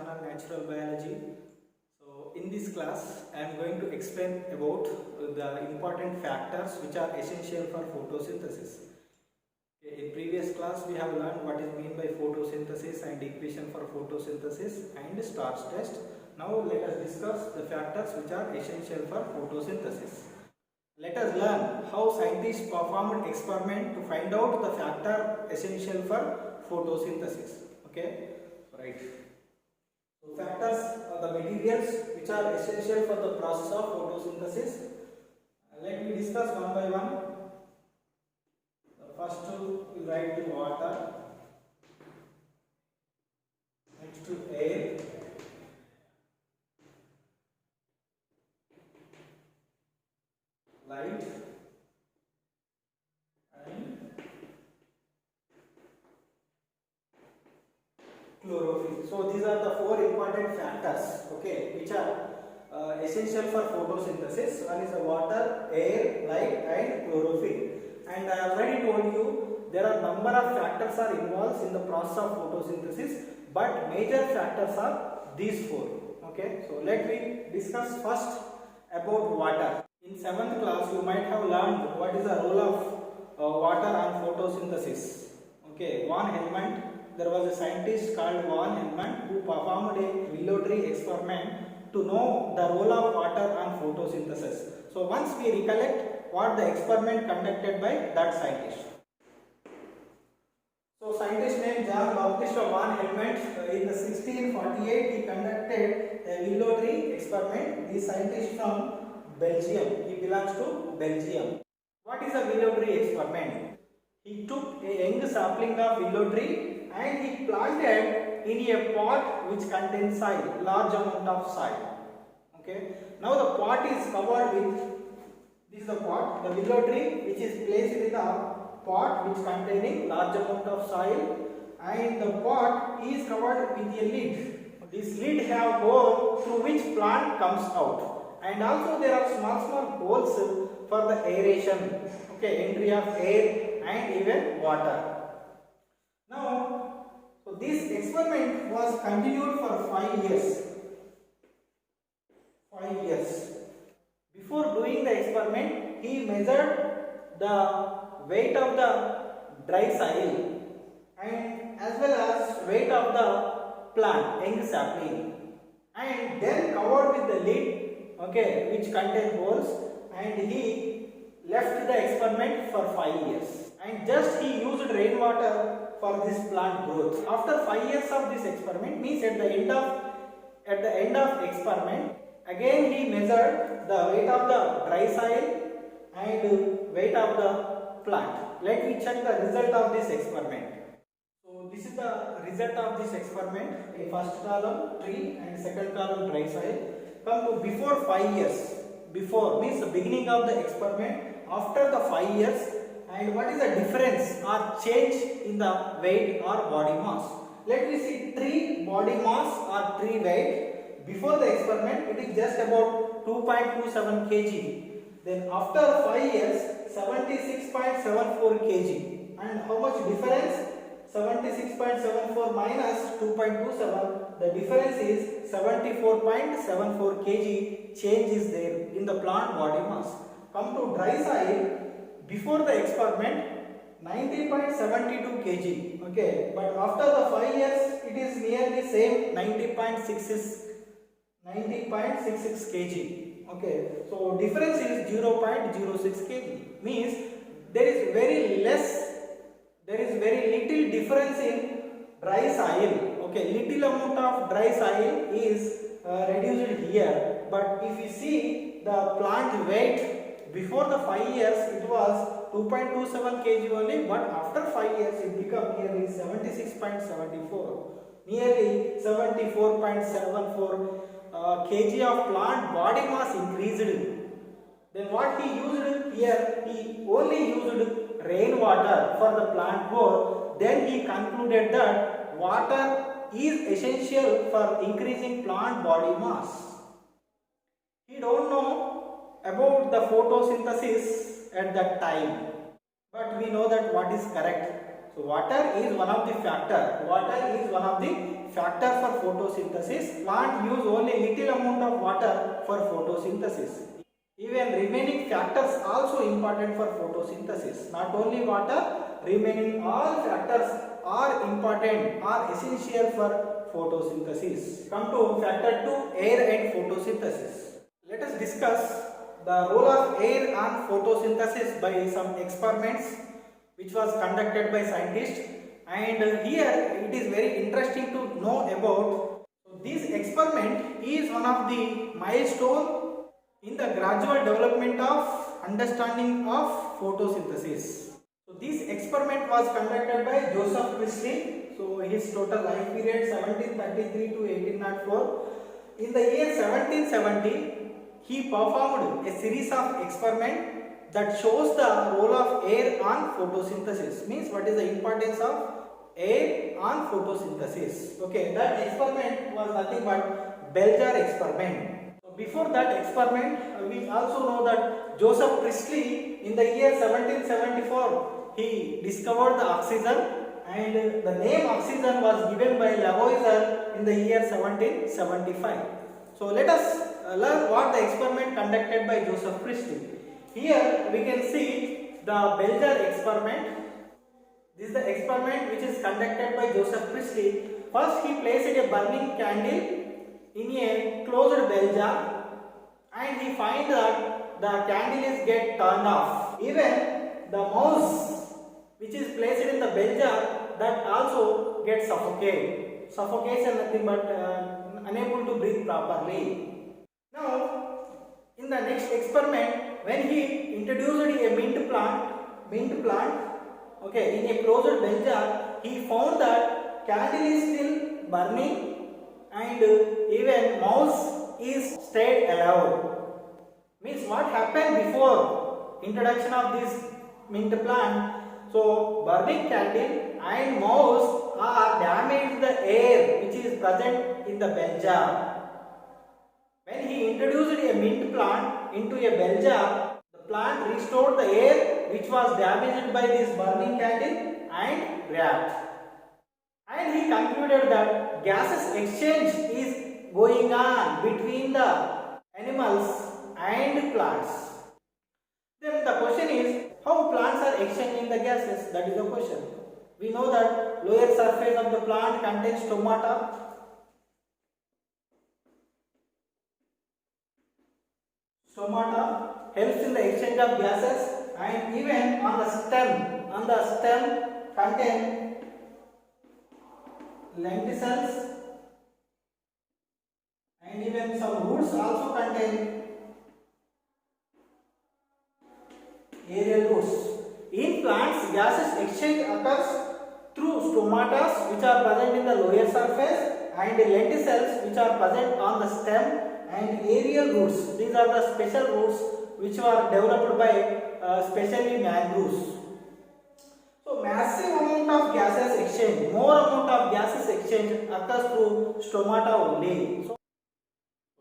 channel Natural Biology. So in this class I am going to explain about the important factors which are essential for photosynthesis. Okay, in previous class we have learned what is meant by photosynthesis and equation for photosynthesis and starch test. Now let us discuss the factors which are essential for photosynthesis. Let us learn how scientists performed experiment to find out the factor essential for photosynthesis. Okay, right. So factors are the materials which are essential for the process of photosynthesis. Let me discuss one by one. The first two we write the water, next to air, light, and chlorophyll. So these are the four important factors, okay, which are essential for photosynthesis. One is the water, air, light, and chlorophyll. And I already told you there are number of factors are involved in the process of photosynthesis, but major factors are these four. Okay, so let me discuss first about water. In 7th class, you might have learned what is the role of water on photosynthesis. Okay, Van Helmont. There was a scientist called Van Helmont who performed a willow tree experiment to know the role of water on photosynthesis. So once we recollect what the experiment conducted by that scientist. So scientist named John Baptist Van Helmont in the 1648 he conducted a willow tree experiment. He is scientist from Belgium. He belongs to Belgium. What is a willow tree experiment? He took a young sapling of willow tree and he planted in a pot which contains soil, large amount of soil. Okay. Now the pot is covered with, this is the pot, the willow tree which is placed in the pot which containing large amount of soil, and the pot is covered with a lid. This lid have hole through which plant comes out, and also there are small holes for the aeration, okay, entry of air and even water. Now, so this experiment was continued for 5 years. 5 years. Before doing the experiment, he measured the weight of the dry soil and as well as weight of the plant, young sapling, and then covered with the lid, okay, which contained holes, and he left the experiment for 5 years. And just he used rainwater for this plant growth. After 5 years of this experiment, means at the end of experiment, again he measured the weight of the dry soil and weight of the plant. Let me check the result of this experiment. So this is the result of this experiment. In first column tree and second column dry soil. Come to before 5 years. Before means the beginning of the experiment, after the 5 years, and what is the difference or change in the weight or body mass. Let me see tree body mass or tree weight. Before the experiment it is just about 2.27 kg. Then after 5 years 76.74 kg. And how much difference? 76.74 minus 2.27, the difference is 74.74 kg change is there in the plant body mass. Come to dry soil, before the experiment 90.72 kg, okay, but after the 5 years it is nearly same 90.66 kg, okay, so difference is 0.06 kg, means there is very little difference in dry soil, okay, little amount of dry soil is reduced here, but if you see the plant weight, before the 5 years it was 2.27 kg only, but after 5 years it became nearly 76.74, nearly 74.74 kg of plant body mass increased. Then what he used here, he only used rainwater for the plant growth. Then he concluded that water is essential for increasing plant body mass. He don't know about the photosynthesis at that time, but we know that what is correct. So water is one of the factor. Water is one of the factor for photosynthesis. Plant use only little amount of water for photosynthesis. Even remaining factors also important for photosynthesis. Not only water, remaining all factors are important, are essential for photosynthesis. Come to factor 2, air and photosynthesis. Let us discuss the role of air on photosynthesis by some experiments which was conducted by scientists, and here it is very interesting to know about. So this experiment is one of the milestone in the gradual development of understanding of photosynthesis. So this experiment was conducted by Joseph Priestley. So his total life period 1733 to 1804. In the year 1770, he performed a series of experiments that shows the role of air on photosynthesis. Means what is the importance of air on photosynthesis. Okay, that experiment was nothing but Belger experiment. So before that experiment, we also know that Joseph Priestley in the year 1774 he discovered the oxygen, and the name oxygen was given by Lavoisier in the year 1775. So let us learn what the experiment conducted by Joseph Priestley. Here we can see the Belger experiment. This is the experiment which is conducted by Joseph Priestley. First he placed a burning candle in a closed bell jar, and he find that the candle is get turned off. Even the mouse which is placed in the bell jar, that also gets suffocated. Suffocation nothing but unable to breathe properly. Now in the next experiment, when he introduced a mint plant, okay, in a closed bell jar, he found that candle is still burning, and even mouse is stayed alive. Means what happened before introduction of this mint plant? So burning candle and mouse are damaged the air which is present in the bell jar. When he introduced a mint plant into a bell jar, the plant restored the air which was damaged by this burning candle and react. And he concluded that gases exchange is going on between the animals and plants. Then the question is, how plants are exchanging the gases? That is the question. We know that lower surface of the plant contains stomata. Stomata helps in the exchange of gases, and even on the stem contain lenticels, and even some roots also contain aerial roots. In plants, gases exchange occurs through stomata which are present in the lower surface, and lenticels which are present on the stem, and aerial roots. These are the special roots which were developed by specially mangroves. So massive amount of gases exchange, more amount of gases exchange occurs through stomata only. So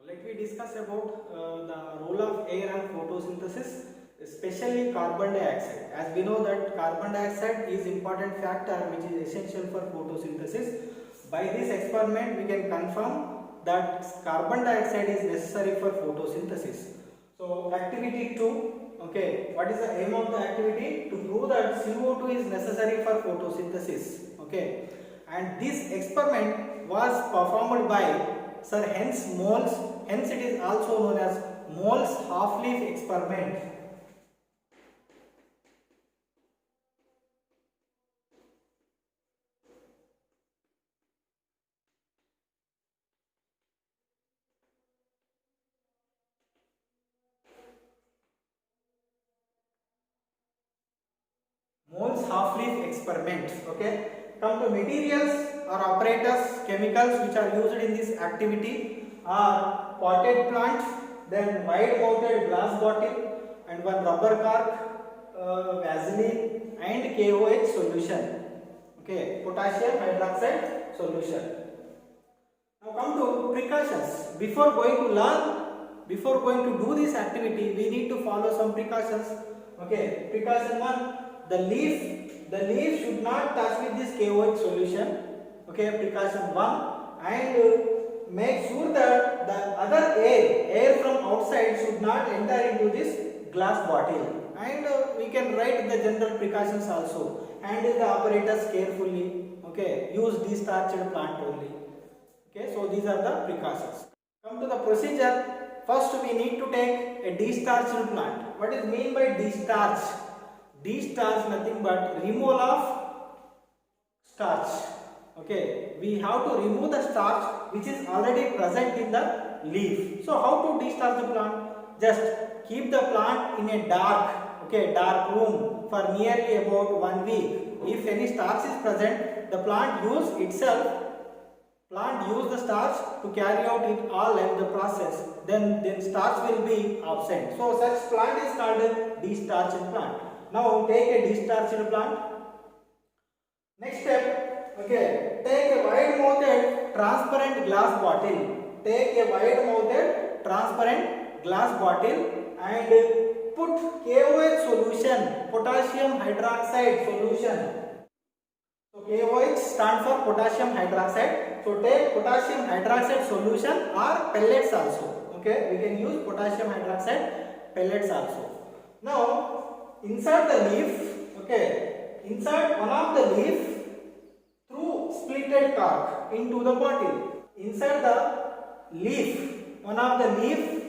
let me discuss about the role of air and photosynthesis, especially carbon dioxide. As we know that carbon dioxide is important factor which is essential for photosynthesis. By this experiment we can confirm that carbon dioxide is necessary for photosynthesis. So activity 2, okay, what is the aim of the activity? To prove that CO2 is necessary for photosynthesis, okay, and this experiment was performed by Sir Hens Moles, hence it is also known as Moles half-leaf experiment. Moles half-leaf experiment. Okay, come to materials or apparatus, chemicals which are used in this activity are potted plant, then wide mounted glass bottle, and one rubber cork, Vaseline, and KOH solution. Okay, potassium hydroxide solution. Now come to precautions. Before going to do this activity, we need to follow some precautions. Okay, precaution 1. the leaf should not touch with this KOH solution. Okay, precaution 1. And make sure that the other air from outside should not enter into this glass bottle. And we can write the general precautions also. Handle the apparatus carefully. Okay, use destarched plant only. Okay, so these are the precautions. Come to the procedure. First we need to take a destarched plant. What is mean by destarch? Destarch nothing but removal of starch. Okay, we have to remove the starch which is already present in the leaf. So how to destarch the plant? Just keep the plant in a dark room for nearly about 1 week. If any starch is present, the plant use the starch to carry out it all in the process. Then starch will be absent. So such plant is called a destarched plant. Now take a destarched plant. Next step, okay, take a wide-mouthed transparent glass bottle. Take a wide-mouthed transparent glass bottle and put KOH solution, potassium hydroxide solution. So KOH stands for potassium hydroxide. So take potassium hydroxide solution or pellets also. Okay, we can use potassium hydroxide pellets also. Now insert the leaf. Okay, insert one of the leaf through splitted cork into the bottle. Insert the leaf, one of the leaf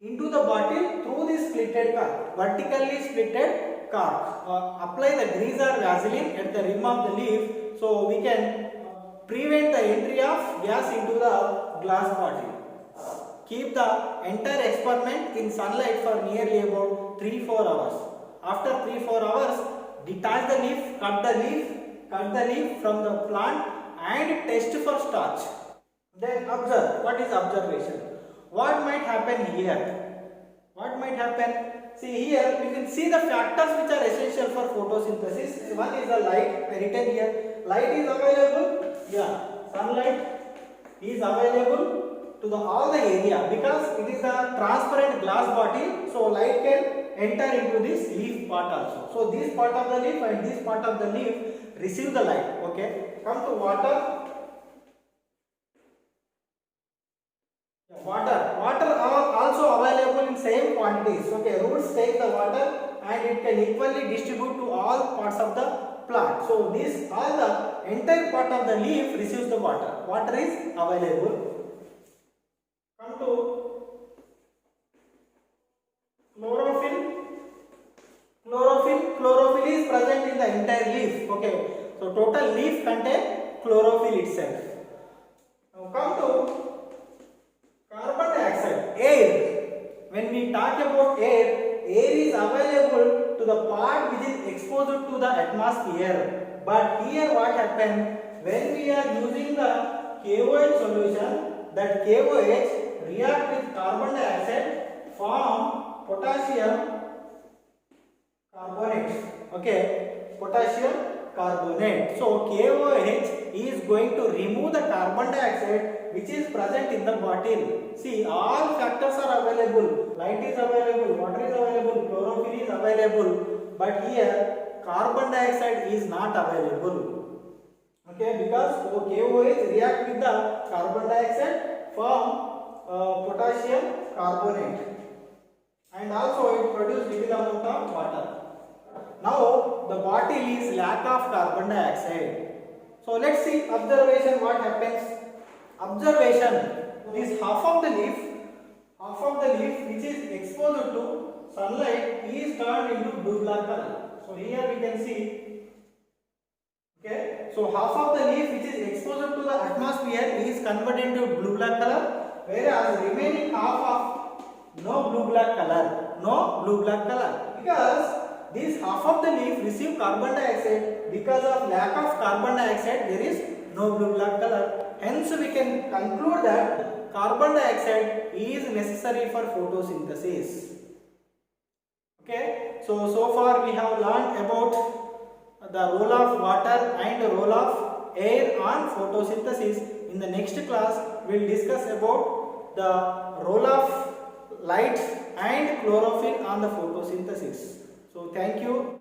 into the bottle through this splitted cork, vertically splitted cork. Apply the grease or Vaseline at the rim of the leaf so we can prevent the entry of gas into the glass bottle. Keep the entire experiment in sunlight for nearly about 3-4 hours. After 3-4 hours, detach the leaf, cut the leaf from the plant and test for starch. Then observe. What is observation? What might happen here? What might happen? See here, you can see the factors which are essential for photosynthesis. One is the light, I written here. Light is available, yeah, sunlight is available to all the area because it is a transparent glass bottle, so light can enter into this leaf part also. So this part of the leaf and this part of the leaf receive the light. Okay, come to water. Water are also available in same quantities. Okay, roots take the water and it can equally distribute to all parts of the plant. So this all the entire part of the leaf receives the water. Water is available. Come to chlorophyll. Chlorophyll is present in the entire leaf. Okay, so total leaf contains chlorophyll itself. Now come to carbon dioxide, air. When we talk about air is available to the part which is exposed to the atmosphere. But here what happens, when we are using the KOH solution, that KOH react with carbon dioxide, form potassium carbonate. Okay, potassium carbonate. So KOH is going to remove the carbon dioxide which is present in the bottle. See, all factors are available. Light is available, water is available, chlorophyll is available, but here carbon dioxide is not available. Okay, because KOH react with the carbon dioxide, form potassium carbonate, and also it produces little amount of water. Now the bottle is lack of carbon dioxide. So let's see observation what happens. Observation, this half of the leaf which is exposed to sunlight is turned into blue-black color. So here we can see, okay, so half of the leaf which is exposed to the atmosphere is converted into blue-black color, whereas remaining half of no blue-black color, because this half of the leaf receive carbon dioxide. Because of lack of carbon dioxide, there is no blue-black color. Hence, we can conclude that carbon dioxide is necessary for photosynthesis. Okay, so far we have learned about the role of water and the role of air on photosynthesis. In the next class, we will discuss about the role of light and chlorophyll on the photosynthesis. So thank you.